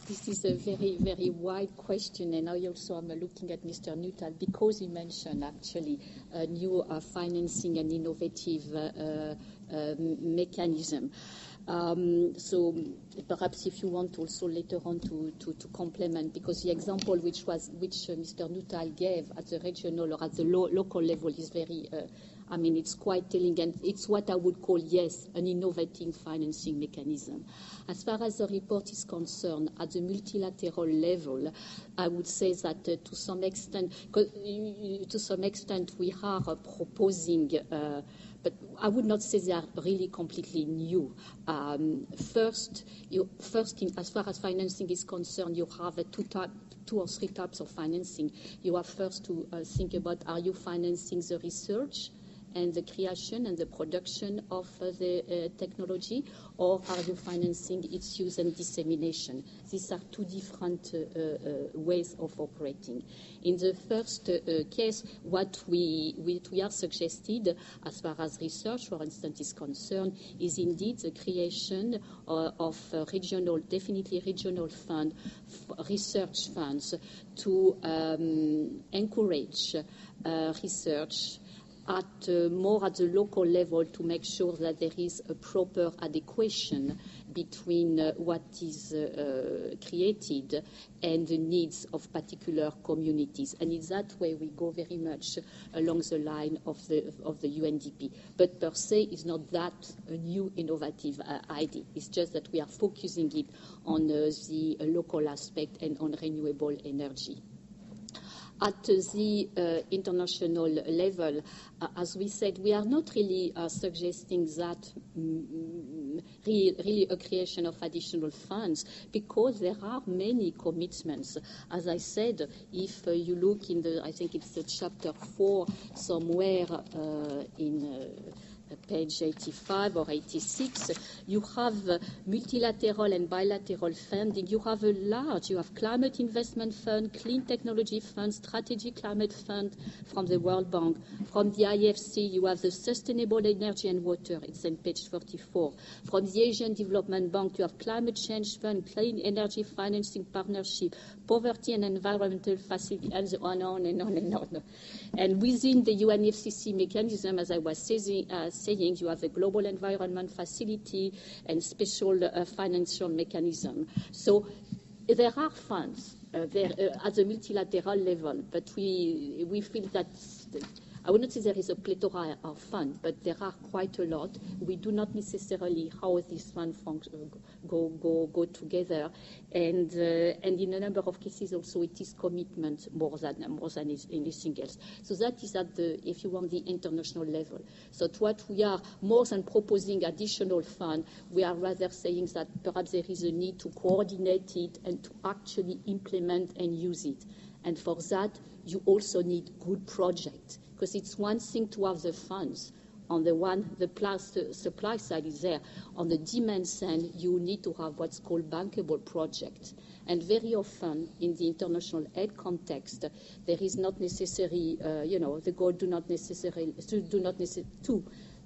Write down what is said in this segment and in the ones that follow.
This is a very, very wide question, and I also am looking at Mr. Nuttall because he mentioned actually new financing and innovative mechanism. So perhaps if you want also later on to complement, because the example which Mr. Nuttall gave at the regional or at the local level is very, it's quite telling, and it's what I would call, yes, an innovating financing mechanism. As far as the report is concerned, at the multilateral level, I would say that to some extent we are proposing. But I would not say they are really completely new. First, as far as financing is concerned, you have two or three types of financing. You have first to think about, are you financing the research and the creation and the production of the technology, or are you financing its use and dissemination? These are two different ways of operating. In the first case, what we are suggested, as far as research, for instance, is concerned, is indeed the creation of definitely regional research funds to encourage research more at the local level to make sure that there is a proper adequation between what is created and the needs of particular communities. And in that way, we go very much along the line of the UNDP. But per se, it's not that a new innovative idea. It's just that we are focusing it on the local aspect and on renewable energy. At the international level, as we said, we are not really suggesting that really a creation of additional funds, because there are many commitments. As I said, if you look in I think it's the chapter 4 somewhere in page 85 or 86, you have multilateral and bilateral funding. You have you have climate investment fund, clean technology fund, strategic climate fund from the World Bank. From the IFC, you have the sustainable energy and water. It's on page 44. From the Asian Development Bank, you have climate change fund, clean energy financing partnership, poverty and environmental facility, and on and on and on. And within the UNFCCC mechanism, as I was saying, you have a global environment facility and special financial mechanism. So there are funds at the multilateral level, but we feel that I would not say there is a plethora of funds, but there are quite a lot. We do not necessarily how these funds go together, and in a number of cases also it is commitment more than anything else. So that is at if you want, the international level. So what we are more than proposing additional funds, we are rather saying that perhaps there is a need to coordinate it and to actually implement and use it. And for that, you also need good projects. Because it's one thing to have the funds. On the supply side is there. On the demand side, you need to have what's called bankable projects. And very often, in the international aid context, there is not necessary, the goal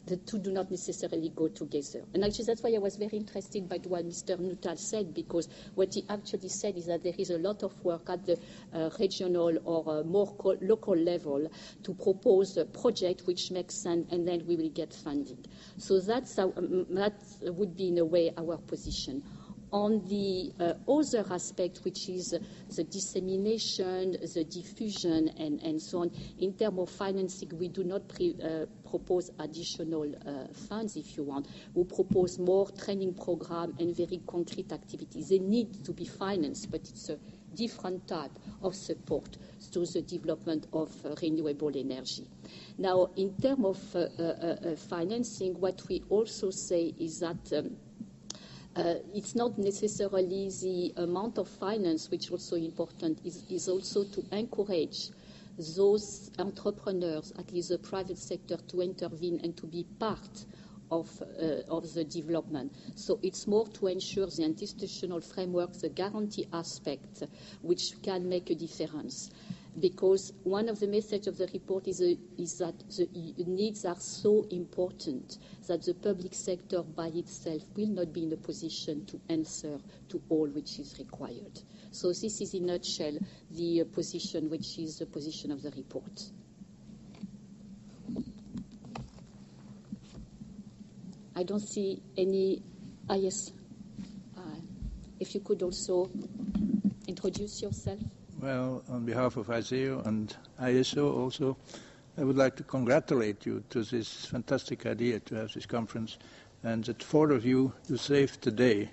the two do not necessarily go together. And actually, that's why I was very interested by what Mr. Nuttall said, because what he actually said is that there is a lot of work at the regional or more local level to propose a project which makes sense, and then we will get funding. So that would be, in a way, our position. On the other aspect, which is the dissemination, the diffusion, and so on, in terms of financing, we do not propose additional funds, if you want. We propose more training program and very concrete activities. They need to be financed, but it's a different type of support to the development of renewable energy. Now, in terms of financing, what we also say is that it's not necessarily the amount of finance, which is also important, is also to encourage those entrepreneurs, at least the private sector, to intervene and to be part of the development. So it's more to ensure the institutional framework, the guarantee aspect, which can make a difference. because one of the messages of the report is that the needs are so important that the public sector by itself will not be in a position to answer to all which is required. So this is in a nutshell the position which is the position of the report. I don't see any. Yes. If you could also introduce yourself. Well, on behalf of ISEO and ISO also, I would like to congratulate you to this fantastic idea to have this conference, and that 4 of you saved the day,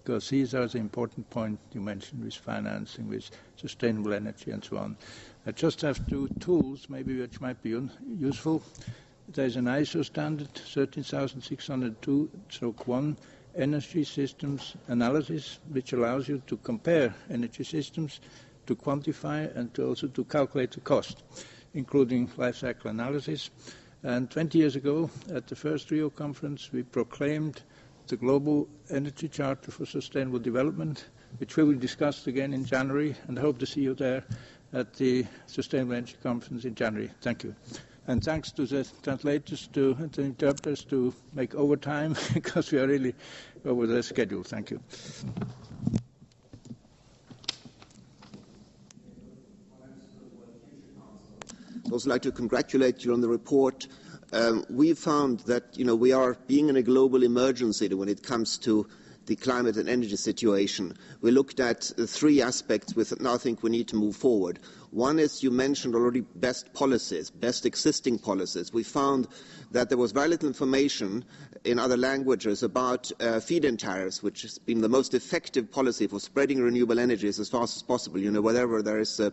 because these are the important points you mentioned with financing, with sustainable energy and so on. I just have 2 tools maybe which might be useful. There is an ISO standard 13602/1 energy systems analysis, which allows you to compare energy systems, to quantify and also to calculate the cost, including life cycle analysis. And 20 years ago, at the first Rio conference, we proclaimed the Global Energy Charter for Sustainable Development, which we will discuss again in January, and hope to see you there at the Sustainable Energy Conference in January. Thank you. And thanks to the translators, to the interpreters, to make overtime, because we are really over the schedule. Thank you. I'd also like to congratulate you on the report. We found that we are being in a global emergency when it comes to the climate and energy situation. We looked at 3 aspects with now I think we need to move forward. One is, you mentioned already, best policies, best existing policies. We found that there was very little information in other languages about feed-in tariffs, which has been the most effective policy for spreading renewable energies as fast as possible, wherever there is a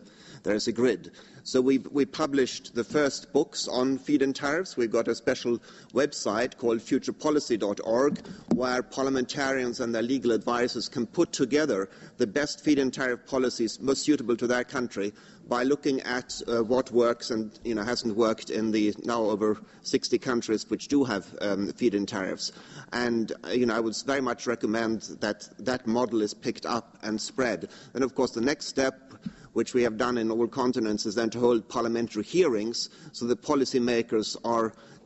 grid. So we published the first books on feed-in tariffs. We've got a special website called futurepolicy.org, where parliamentarians and their legal advisors can put together the best feed-in tariff policies most suitable to their country by looking at what works and hasn't worked in the now over 60 countries which do have feed-in tariffs. And I would very much recommend that that model is picked up and spread. And of course the next step, which we have done in all continents, is then to hold parliamentary hearings so that policymakers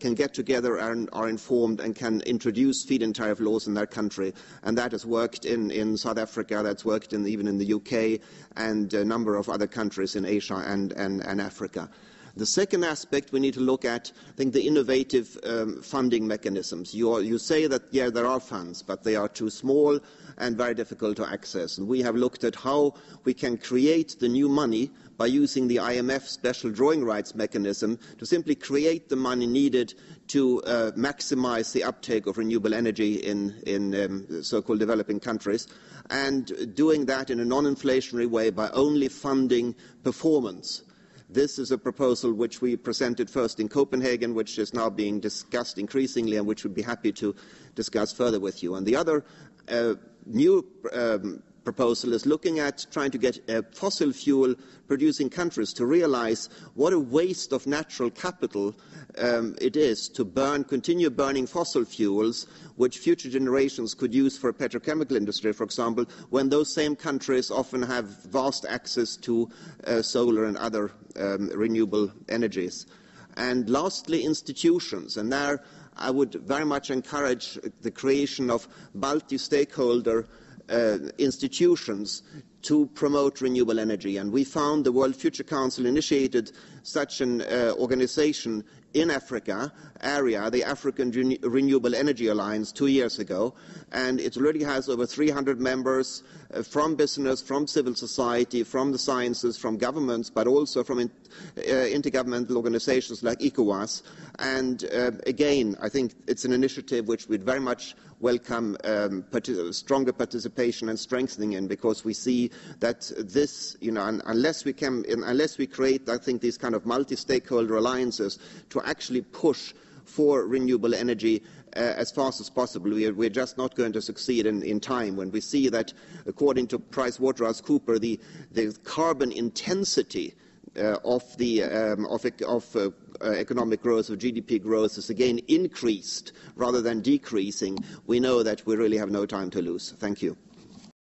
can get together and are informed and can introduce feed-in tariff laws in their country. And that has worked in South Africa, that's worked even in the UK and a number of other countries in Asia and Africa. The second aspect we need to look at, I think, the innovative funding mechanisms. You say that, yeah, there are funds, but they are too small and very difficult to access. And we have looked at how we can create the new money by using the IMF special drawing rights mechanism to simply create the money needed to maximize the uptake of renewable energy in so-called developing countries, and doing that in a non-inflationary way by only funding performance. This is a proposal which we presented first in Copenhagen, which is now being discussed increasingly and which we'd be happy to discuss further with you. And the other new proposal is looking at trying to get fossil fuel producing countries to realize what a waste of natural capital it is to continue burning fossil fuels, which future generations could use for a petrochemical industry, for example, when those same countries often have vast access to solar and other renewable energies. And lastly, institutions. And there I would very much encourage the creation of multi-stakeholder institutions to promote renewable energy. And we found the World Future Council initiated such an organization in Africa area, the African Renewable Energy Alliance, 2 years ago, and it already has over 300 members from business, from civil society, from the sciences, from governments, but also from intergovernmental organizations like ECOWAS. And again, I think it's an initiative which we'd very much welcome stronger participation and strengthening in, because we see that this, unless we create, I think, these kind of multi-stakeholder alliances to actually push for renewable energy as fast as possible, we're just not going to succeed in time. When we see that, according to PricewaterhouseCoopers, the carbon intensity of economic growth, of GDP growth, is again increased rather than decreasing, we know that we really have no time to lose. Thank you.